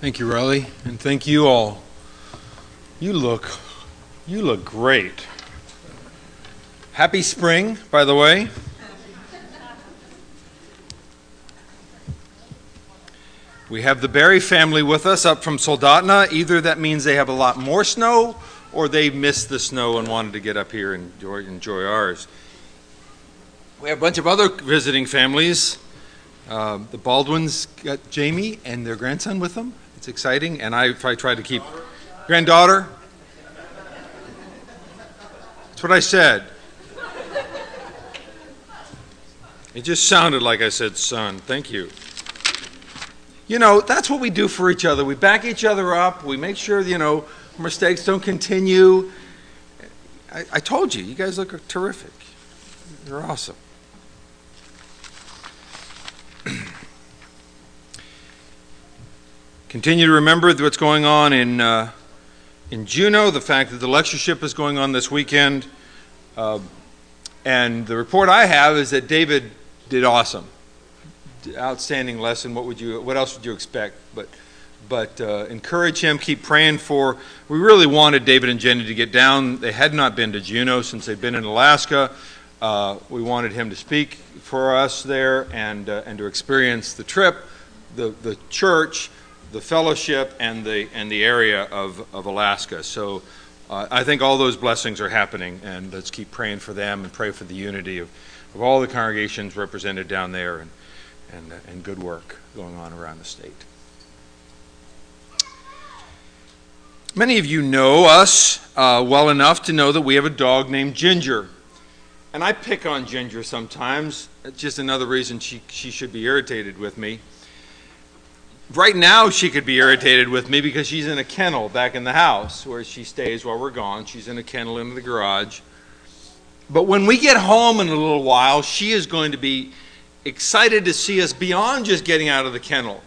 Thank you, Riley, and thank you all. You look great. Happy spring, by the way. We have the Berry family with us up from Soldotna. Either that means they have a lot more snow, or they missed the snow and wanted to get up here and enjoy ours. We have a bunch of other visiting families. The Baldwins got Jamie and their grandson with them. It's exciting, and I try to keep granddaughter. That's what I said. It just sounded like I said son. Thank you. You know, that's what we do for each other. We back each other up. We make sure, mistakes don't continue. I told you, you guys look terrific. You're awesome. Continue to remember what's going on in Juneau, the fact that the lectureship is going on this weekend. And the report I have is that David did awesome. Outstanding lesson. What else would you expect? But encourage him, keep praying for. We really wanted David and Jenny to get down. They had not been to Juneau since they'd been in Alaska. We wanted him to speak for us there and to experience the trip, the church, the fellowship, and the area of Alaska. So I think all those blessings are happening, and let's keep praying for them and pray for the unity of all the congregations represented down there and good work going on around the state. Many of you know us well enough to know that we have a dog named Ginger. And I pick on Ginger sometimes. It's just another reason she should be irritated with me. Right now she could be irritated with me because she's in a kennel back in the house where she stays while we're gone. She's in a kennel in the garage. But when we get home in a little while, she is going to be excited to see us beyond just getting out of the kennel.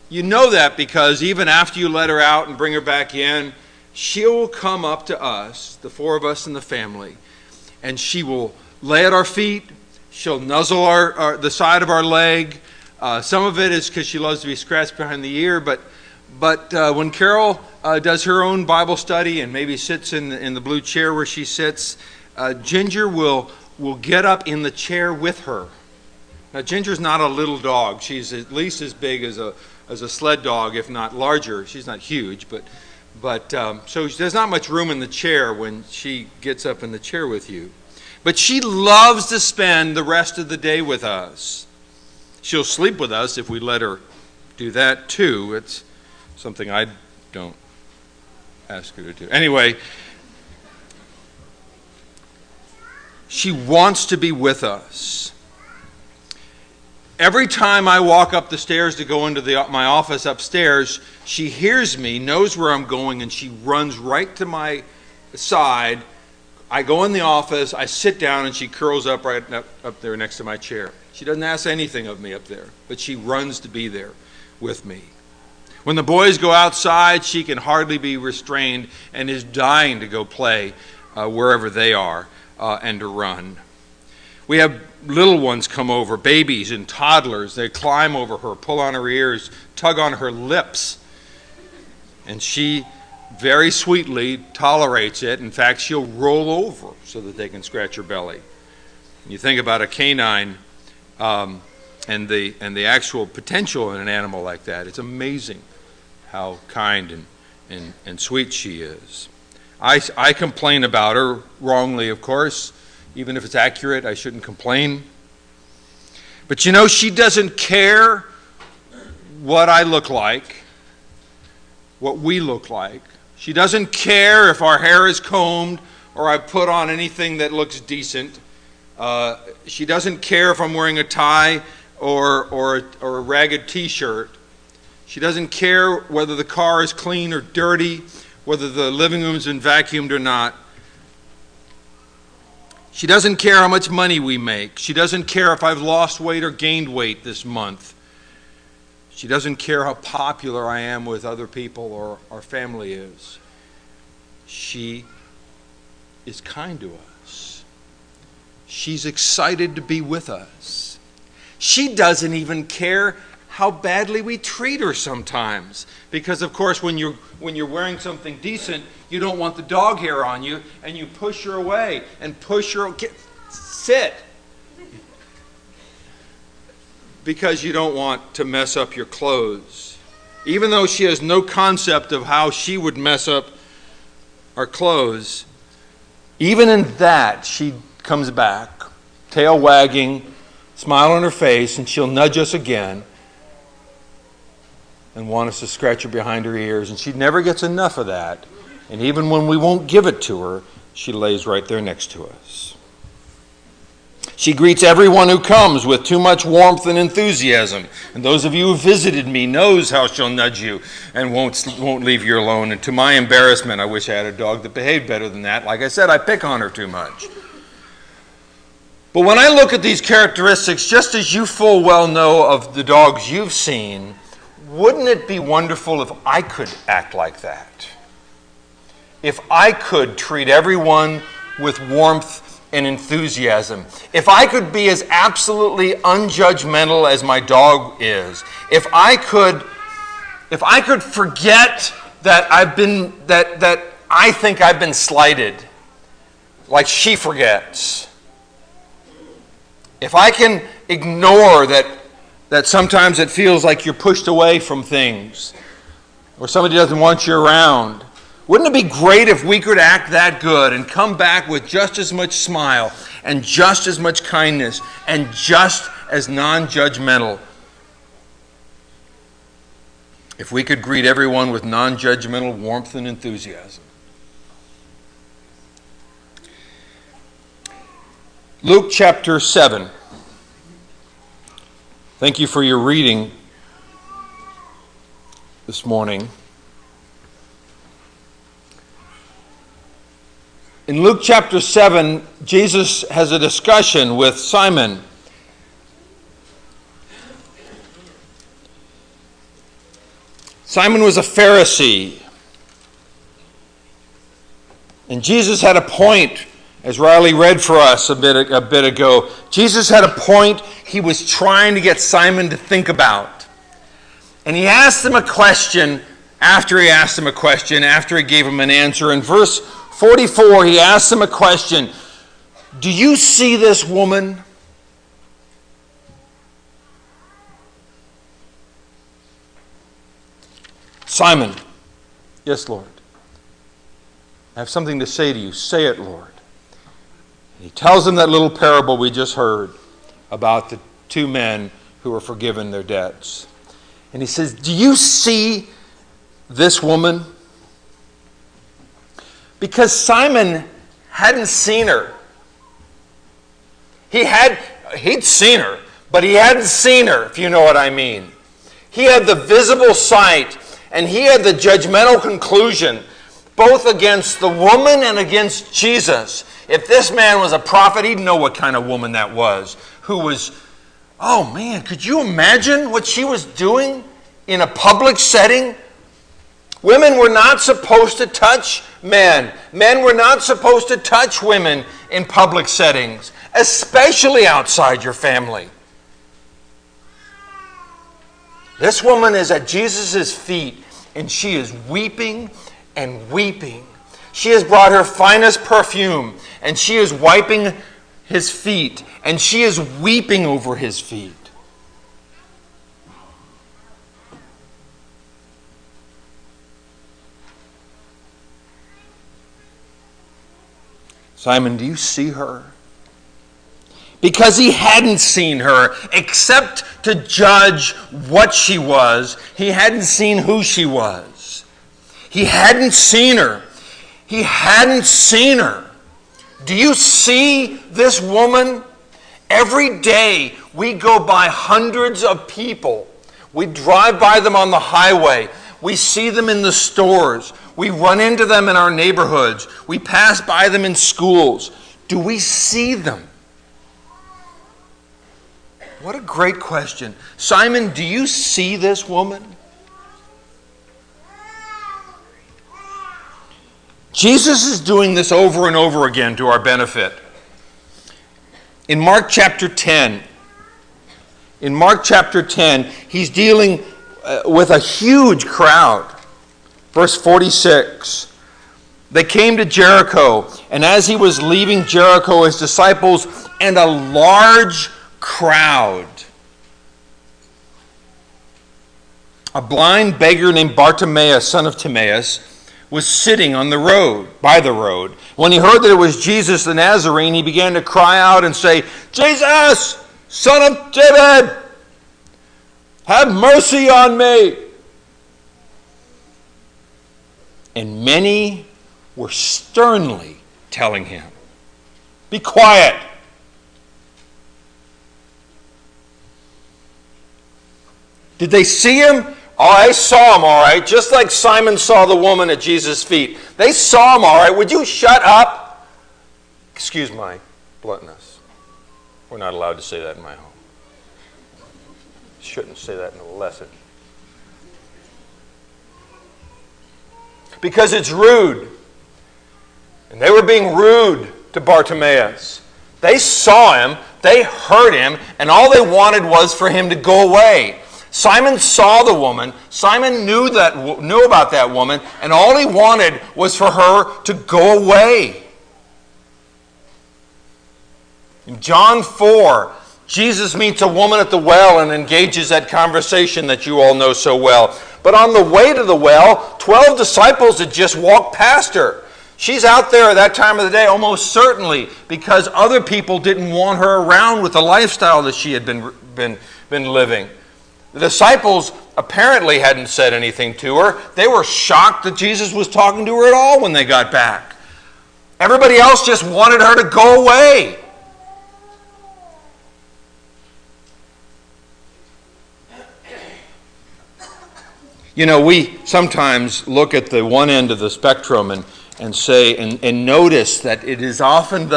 You know that because even after you let her out and bring her back in, she will come up to us, the four of us in the family, and she will lay at our feet. She'll nuzzle the side of our leg. Some of it is because she loves to be scratched behind the ear, but when Carol does her own Bible study and maybe sits in the blue chair where she sits, Ginger will get up in the chair with her. Now, Ginger's not a little dog. She's at least as big as a sled dog, if not larger. She's not huge, but so there's not much room in the chair when she gets up in the chair with you. But she loves to spend the rest of the day with us. She'll sleep with us if we let her do that too. It's something I don't ask her to do. Anyway, she wants to be with us. Every time I walk up the stairs to go into my office upstairs, she hears me, knows where I'm going, and she runs right to my side. I go in the office, I sit down, and she curls up right up there next to my chair. She doesn't ask anything of me up there, but she runs to be there with me. When the boys go outside, she can hardly be restrained and is dying to go play wherever they are and to run. We have little ones come over, babies and toddlers. They climb over her, pull on her ears, tug on her lips. And she very sweetly tolerates it. In fact, she'll roll over so that they can scratch her belly. You think about a canine and the actual potential in an animal like that. It's amazing how kind and sweet she is. I complain about her, wrongly of course. Even if it's accurate, I shouldn't complain. But she doesn't care what I look like, what we look like. She doesn't care if our hair is combed or I put on anything that looks decent. She doesn't care if I'm wearing a tie or a ragged t-shirt. She doesn't care whether the car is clean or dirty, whether the living room's been vacuumed or not. She doesn't care how much money we make. She doesn't care if I've lost weight or gained weight this month. She doesn't care how popular I am with other people or our family is. She is kind to us. She's excited to be with us. She doesn't even care how badly we treat her sometimes. Because, of course, when you're wearing something decent, you don't want the dog hair on you, and you push her away and push her. Sit. Because you don't want to mess up your clothes. Even though she has no concept of how she would mess up our clothes, even in that, she comes back, tail wagging, smile on her face, and she'll nudge us again and want us to scratch her behind her ears. And she never gets enough of that. And even when we won't give it to her, she lays right there next to us. She greets everyone who comes with too much warmth and enthusiasm. And those of you who visited me knows how she'll nudge you and won't leave you alone. And to my embarrassment, I wish I had a dog that behaved better than that. Like I said, I pick on her too much. But when I look at these characteristics, just as you full well know of the dogs you've seen, wouldn't it be wonderful if I could act like that? If I could treat everyone with warmth and enthusiasm. If I could be as absolutely unjudgmental as my dog is. If I could forget that that I think I've been slighted, like she forgets. If I can ignore that sometimes it feels like you're pushed away from things, or somebody doesn't want you around. Wouldn't it be great if we could act that good and come back with just as much smile and just as much kindness and just as non-judgmental? If we could greet everyone with non-judgmental warmth and enthusiasm. Luke chapter 7. Thank you for your reading this morning. In Luke chapter 7, Jesus has a discussion with Simon. Simon was a Pharisee. And Jesus had a point, as Riley read for us a bit ago. Jesus had a point he was trying to get Simon to think about. And he asked him a question after he gave him an answer. In verse 44, he asked him a question. Do you see this woman? Simon, yes, Lord. I have something to say to you. Say it, Lord. And he tells him that little parable we just heard about the two men who were forgiven their debts. And he says, do you see this woman? Because Simon hadn't seen her. He'd seen her, but he hadn't seen her, if you know what I mean. He had the visible sight, and he had the judgmental conclusion, both against the woman and against Jesus. If this man was a prophet, he'd know what kind of woman that was. Oh man, could you imagine what she was doing in a public setting? Women were not supposed to touch men. Men were not supposed to touch women in public settings, especially outside your family. This woman is at Jesus' feet, and she is weeping and weeping. She has brought her finest perfume, and she is wiping his feet, and she is weeping over his feet. Simon, do you see her? Because he hadn't seen her except to judge what she was. He hadn't seen who she was. He hadn't seen her. He hadn't seen her. Do you see this woman? Every day we go by hundreds of people. We drive by them on the highway. We see them in the stores. We run into them in our neighborhoods. We pass by them in schools. Do we see them? What a great question. Simon, do you see this woman? Jesus is doing this over and over again to our benefit. In Mark chapter 10, In Mark chapter 10, he's dealing with a huge crowd. Verse 46, they came to Jericho, and as he was leaving Jericho, his disciples and a large crowd. A blind beggar named Bartimaeus, son of Timaeus, was sitting on the road, by the road. When he heard that it was Jesus the Nazarene, he began to cry out and say, "Jesus, son of David, have mercy on me." And many were sternly telling him, "Be quiet." Did they see him? Oh, I saw him all right, just like Simon saw the woman at Jesus' feet. They saw him all right. Would you shut up? Excuse my bluntness. We're not allowed to say that in my home. Shouldn't say that in a lesson. Because it's rude. And they were being rude to Bartimaeus. They saw him, they heard him, and all they wanted was for him to go away. Simon saw the woman. Simon knew about that woman, and all he wanted was for her to go away. In John 4, Jesus meets a woman at the well and engages that conversation that you all know so well. But on the way to the well, 12 disciples had just walked past her. She's out there at that time of the day almost certainly because other people didn't want her around with the lifestyle that she had been living. The disciples apparently hadn't said anything to her. They were shocked that Jesus was talking to her at all when they got back. Everybody else just wanted her to go away. You know, we sometimes look at the one end of the spectrum and say and notice that it is often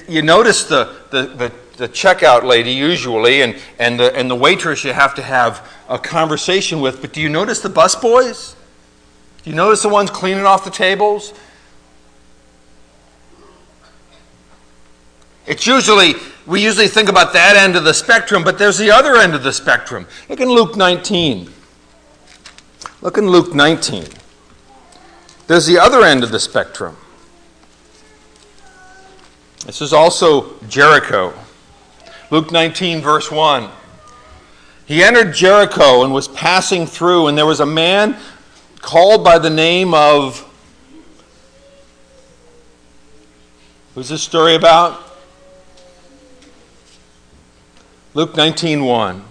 you notice the checkout lady usually and the waitress you have to have a conversation with, but do you notice the busboys? Do you notice the ones cleaning off the tables? We usually think about that end of the spectrum, but there's the other end of the spectrum. Look in Luke 19. Look in Luke 19. There's the other end of the spectrum. This is also Jericho. Luke 19, verse 1. He entered Jericho and was passing through, and there was a man called by the name of... Who's this story about? Luke 19:1.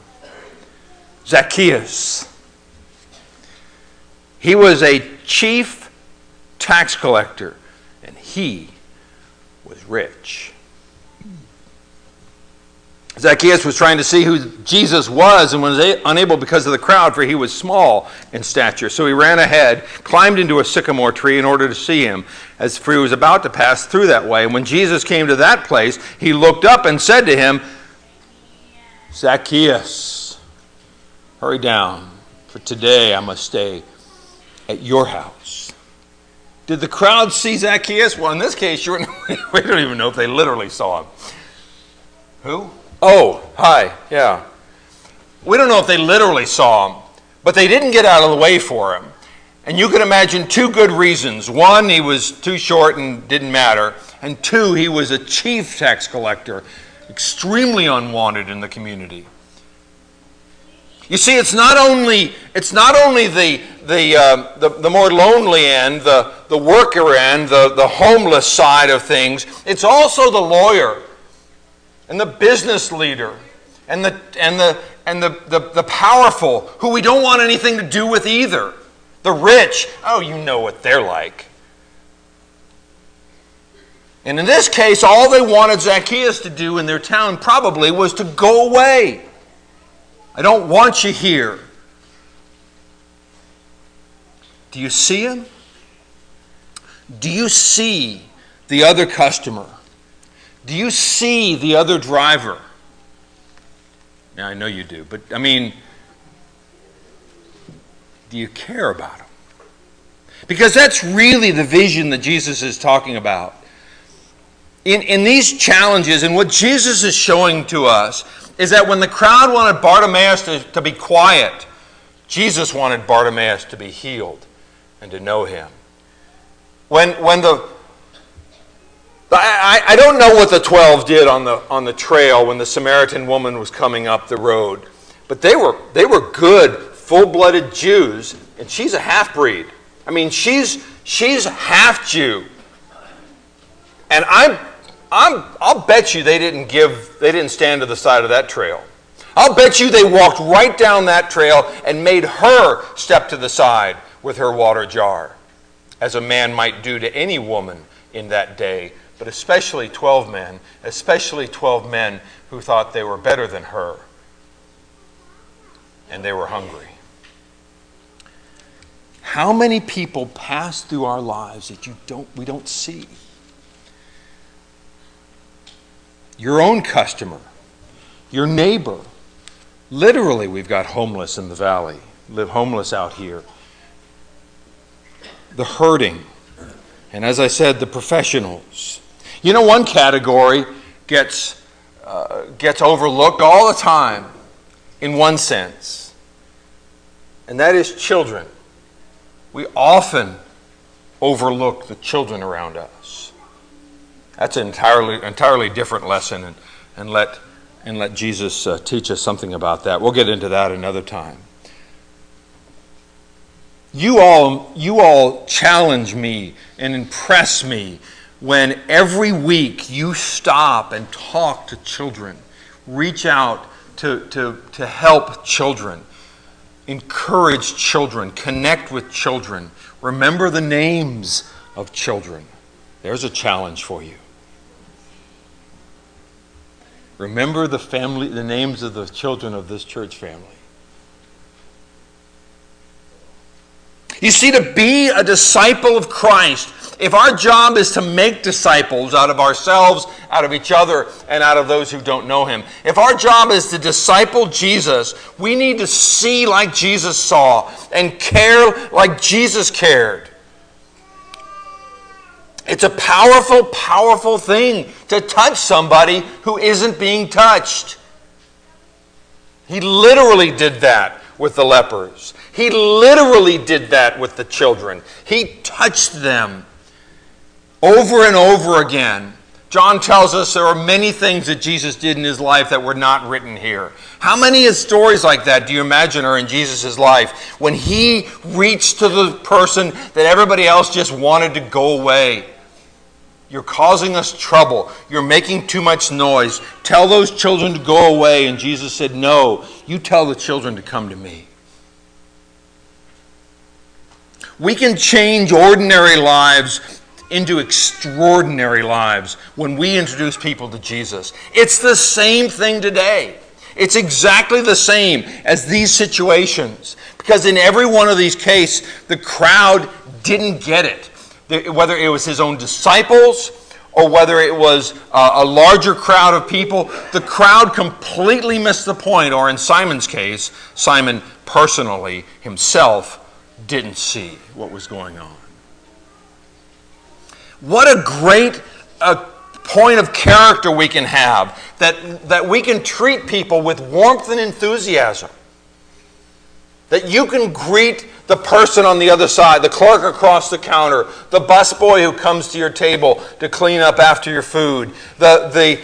Zacchaeus. He was a chief tax collector, and he was rich. Zacchaeus was trying to see who Jesus was and was unable because of the crowd, for he was small in stature. So he ran ahead, climbed into a sycamore tree in order to see him, for he was about to pass through that way. And when Jesus came to that place, he looked up and said to him, "Zacchaeus, hurry down, for today I must stay at your house." Did the crowd see Zacchaeus? Well, in this case, we don't even know if they literally saw him. Who? Oh, hi, yeah. We don't know if they literally saw him, but they didn't get out of the way for him. And you can imagine two good reasons. One, he was too short and didn't matter. And two, he was a chief tax collector, extremely unwanted in the community. You see, it's not only the more lonely end, the worker end, the homeless side of things. It's also the lawyer and the business leader and the powerful who we don't want anything to do with either. The rich, oh, you know what they're like. And in this case, all they wanted Zacchaeus to do in their town probably was to go away. I don't want you here. Do you see him? Do you see the other customer? Do you see the other driver? Now, I know you do, but I mean, do you care about him? Because that's really the vision that Jesus is talking about. in these challenges, and what Jesus is showing to us, is that when the crowd wanted Bartimaeus to be quiet, Jesus wanted Bartimaeus to be healed and to know him. I don't know what the 12 did on the trail when the Samaritan woman was coming up the road, but they were good, full-blooded Jews, and she's a half-breed. I mean, she's half Jew, and I'll bet you they didn't stand to the side of that trail. I'll bet you they walked right down that trail and made her step to the side with her water jar, as a man might do to any woman in that day, but especially 12 men who thought they were better than her, and they were hungry. How many people pass through our lives that we don't see? Your own customer, your neighbor. Literally, we've got homeless in the valley, live homeless out here. The hurting, and as I said, the professionals. You know, one category gets overlooked all the time in one sense, and that is children. We often overlook the children around us. That's an entirely different lesson, and let Jesus teach us something about that. We'll get into that another time. You all challenge me and impress me when every week you stop and talk to children, reach out to help children, encourage children, connect with children, remember the names of children. There's a challenge for you. Remember the names of the children of this church family. You see, to be a disciple of Christ, if our job is to make disciples out of ourselves, out of each other, and out of those who don't know him, if our job is to disciple Jesus, we need to see like Jesus saw and care like Jesus cared. It's a powerful, powerful thing to touch somebody who isn't being touched. He literally did that with the lepers. He literally did that with the children. He touched them over and over again. John tells us there are many things that Jesus did in his life that were not written here. How many stories like that do you imagine are in Jesus' life when he reached to the person that everybody else just wanted to go away? You're causing us trouble. You're making too much noise. Tell those children to go away. And Jesus said, no, you tell the children to come to me. We can change ordinary lives into extraordinary lives when we introduce people to Jesus. It's the same thing today. It's exactly the same as these situations. Because in every one of these cases, the crowd didn't get it. Whether it was his own disciples or whether it was a larger crowd of people, the crowd completely missed the point. Or in Simon's case, Simon personally himself didn't see what was going on. What a great point of character we can have, that we can treat people with warmth and enthusiasm. That you can greet the person on the other side, the clerk across the counter, the busboy who comes to your table to clean up after your food, the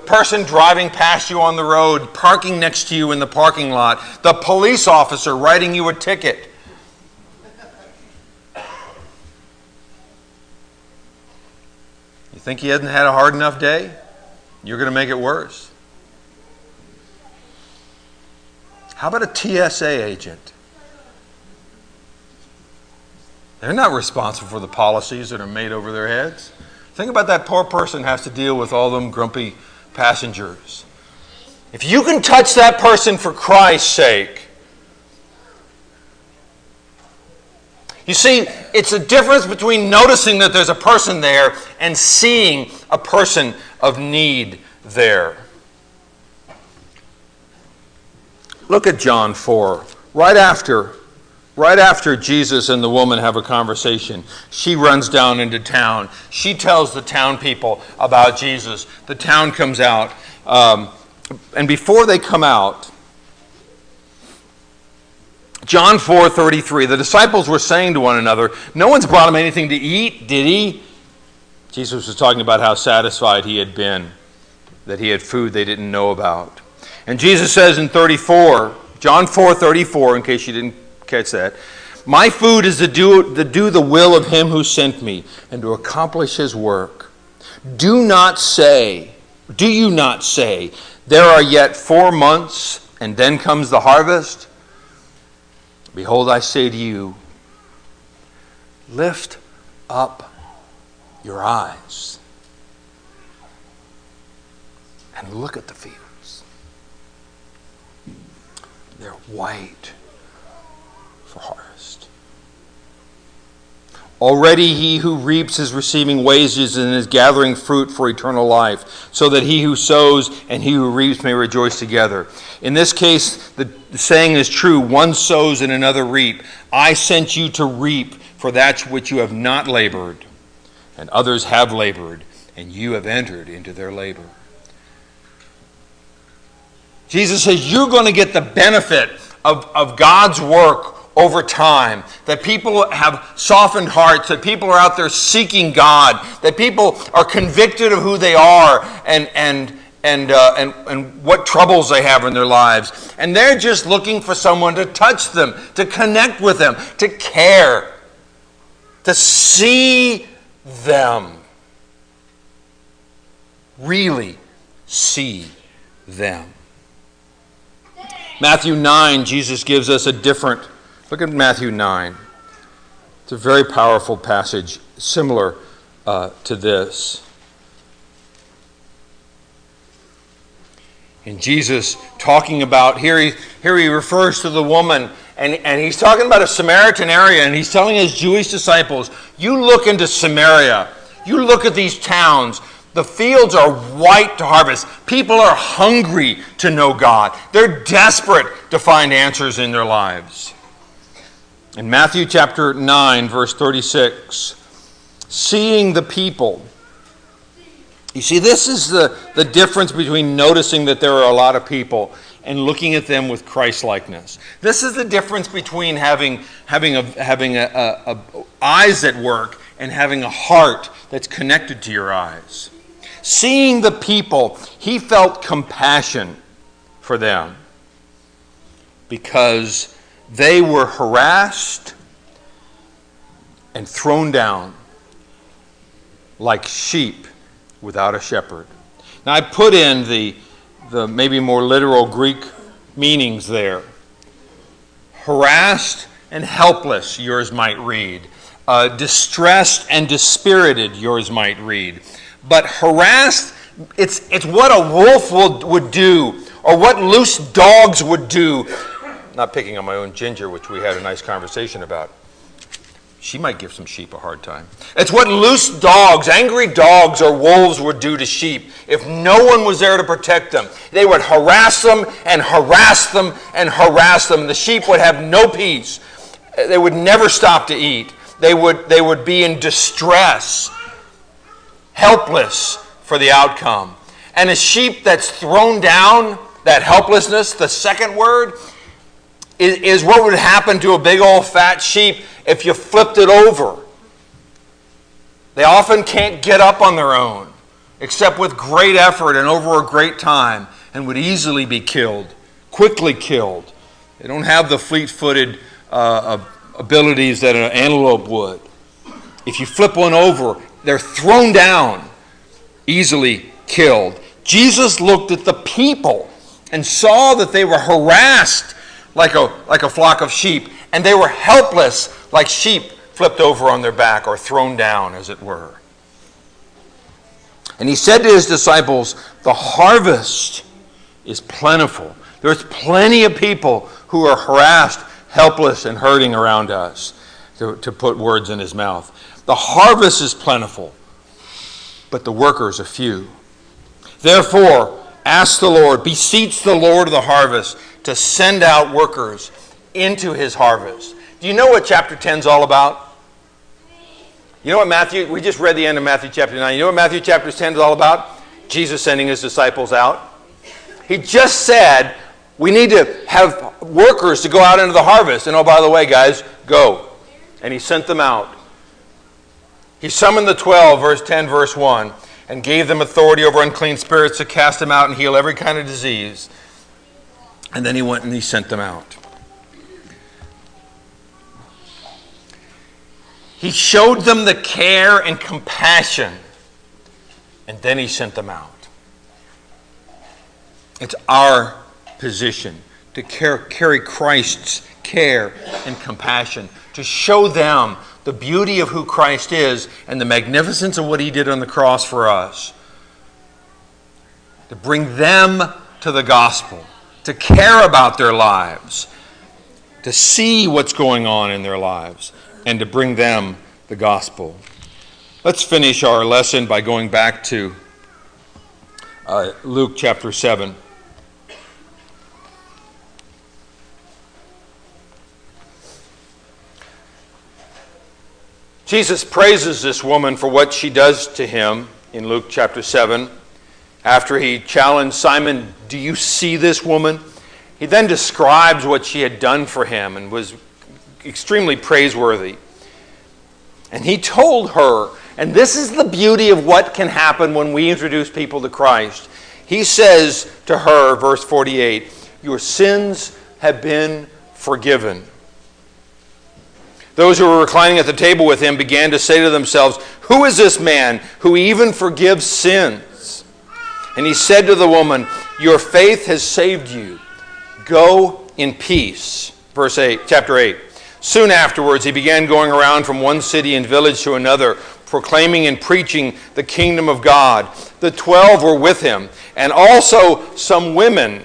person driving past you on the road, parking next to you in the parking lot, the police officer writing you a ticket. You think he hasn't had a hard enough day? You're going to make it worse. How about a TSA agent? They're not responsible for the policies that are made over their heads. Think about that poor person who has to deal with all them grumpy passengers. If you can touch that person for Christ's sake, you see, it's a difference between noticing that there's a person there and seeing a person of need there. Look at John 4. Right after Right after Jesus and the woman have a conversation, she runs down into town. She tells the town people about Jesus. The town comes out. And before they come out, John 4:33, the disciples were saying to one another, "No one's brought him anything to eat, did he?" Jesus was talking about how satisfied he had been, that he had food they didn't know about. And Jesus says in 34, John 4:34, in case you didn't catch that, "My food is to do the will of him who sent me and to accomplish his work. Do you not say, there are yet 4 months and then comes the harvest? Behold, I say to you, lift up your eyes and look at the fields. They're white for harvest. Already he who reaps is receiving wages and is gathering fruit for eternal life, so that he who sows and he who reaps may rejoice together. In this case, the saying is true, one sows and another reap. I sent you to reap for that which you have not labored, and others have labored, and you have entered into their labor." Jesus says you're going to get the benefit of God's work over time, that people have softened hearts, that people are out there seeking God, that people are convicted of who they are and what troubles they have in their lives. And they're just looking for someone to touch them, to connect with them, to care, to see them. Really see them. Matthew 9, Jesus gives us a different. Look at Matthew 9. It's a very powerful passage, similar to this. And Jesus talking about, here he refers to the woman, and he's talking about a Samaritan area, and he's telling his Jewish disciples, you look into Samaria, you look at these towns, the fields are white to harvest. People are hungry to know God. They're desperate to find answers in their lives. In Matthew chapter 9, verse 36, seeing the people. You see, this is the difference between noticing that there are a lot of people and looking at them with Christ-likeness. This is the difference between having eyes that work and having a heart that's connected to your eyes. Seeing the people, he felt compassion for them because they were harassed and thrown down like sheep without a shepherd. Now I put in the maybe more literal Greek meanings there. Harassed and helpless, yours might read. Distressed and dispirited, yours might read. But harassed, it's what a wolf would do, or what loose dogs would do. Not picking on my own Ginger, which we had a nice conversation about. She might give some sheep a hard time. It's what loose dogs, angry dogs or wolves would do to sheep if no one was there to protect them. They would harass them and harass them and harass them. The sheep would have no peace. They would never stop to eat. They would be in distress, helpless for the outcome. And a sheep that's thrown down, that helplessness, the second word, is what would happen to a big old fat sheep if you flipped it over. They often can't get up on their own, except with great effort and over a great time, and would easily be killed, quickly killed. They don't have the fleet-footed abilities that an antelope would. If you flip one over, they're thrown down, easily killed. Jesus looked at the people and saw that they were harassed like a flock of sheep, and they were helpless like sheep flipped over on their back or thrown down, as it were. And he said to his disciples, the harvest is plentiful. There's plenty of people who are harassed, helpless, and hurting around us, to put words in his mouth. The harvest is plentiful, but the workers are few. Therefore, ask the Lord, beseech the Lord of the harvest to send out workers into his harvest. Do you know what chapter 10 is all about? You know what Matthew, we just read the end of Matthew chapter 9. You know what Matthew chapter 10 is all about? Jesus sending his disciples out. He just said, we need to have workers to go out into the harvest. And oh, by the way, guys, go. And he sent them out. He summoned the 12, verse 10, verse 1, and gave them authority over unclean spirits to cast them out and heal every kind of disease. And then he went and he sent them out. He showed them the care and compassion, and then he sent them out. It's our position to carry Christ's care and compassion, to show them the beauty of who Christ is and the magnificence of what he did on the cross for us, to bring them to the gospel, to care about their lives, to see what's going on in their lives, and to bring them the gospel. Let's finish our lesson by going back to Luke chapter 7. Jesus praises this woman for what she does to him in Luke chapter 7. After he challenged Simon, do you see this woman? He then describes what she had done for him and was extremely praiseworthy. And he told her, and this is the beauty of what can happen when we introduce people to Christ. He says to her, verse 48, your sins have been forgiven. Those who were reclining at the table with him began to say to themselves, who is this man who even forgives sins? And he said to the woman, your faith has saved you. Go in peace. Verse 8, chapter 8. Soon afterwards, he began going around from one city and village to another, proclaiming and preaching the kingdom of God. The 12 were with him, and also some women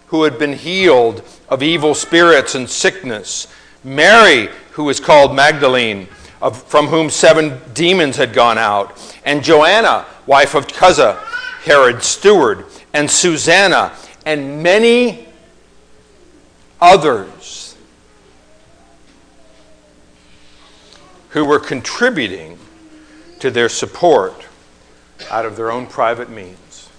who had been healed of evil spirits and sickness. Mary, who was called Magdalene, from whom 7 demons had gone out, and Joanna, wife of Chuza, Herod's steward, and Susanna, and many others who were contributing to their support out of their own private means.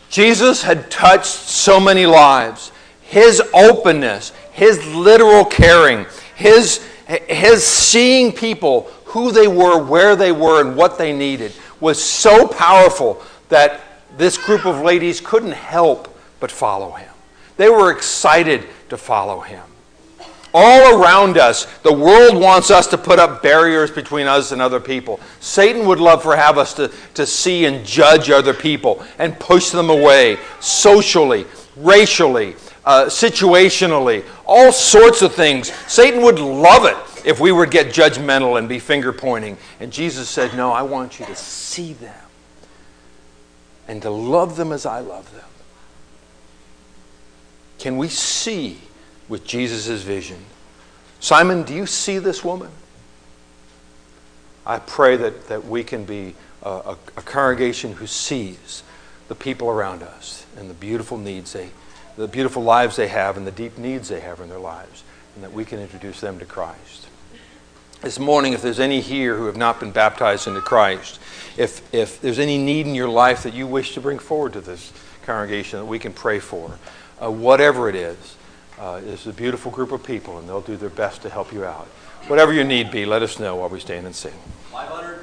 Jesus had touched so many lives. His openness, his literal caring, his seeing people who they were, where they were, and what they needed was so powerful that this group of ladies couldn't help but follow him. They were excited to follow him. All around us, the world wants us to put up barriers between us and other people. Satan would love to have us to see and judge other people and push them away socially, racially, situationally, all sorts of things. Satan would love it if we would get judgmental and be finger pointing. And Jesus said, no, I want you to see them and to love them as I love them. Can we see with Jesus' vision? Simon, do you see this woman? I pray that we can be a congregation who sees the people around us and the beautiful needs the beautiful lives they have and the deep needs they have in their lives, and that we can introduce them to Christ. This morning, if there's any here who have not been baptized into Christ, if there's any need in your life that you wish to bring forward to this congregation that we can pray for, whatever it is, it's a beautiful group of people, and they'll do their best to help you out. Whatever your need be, let us know while we stand and sing. 500.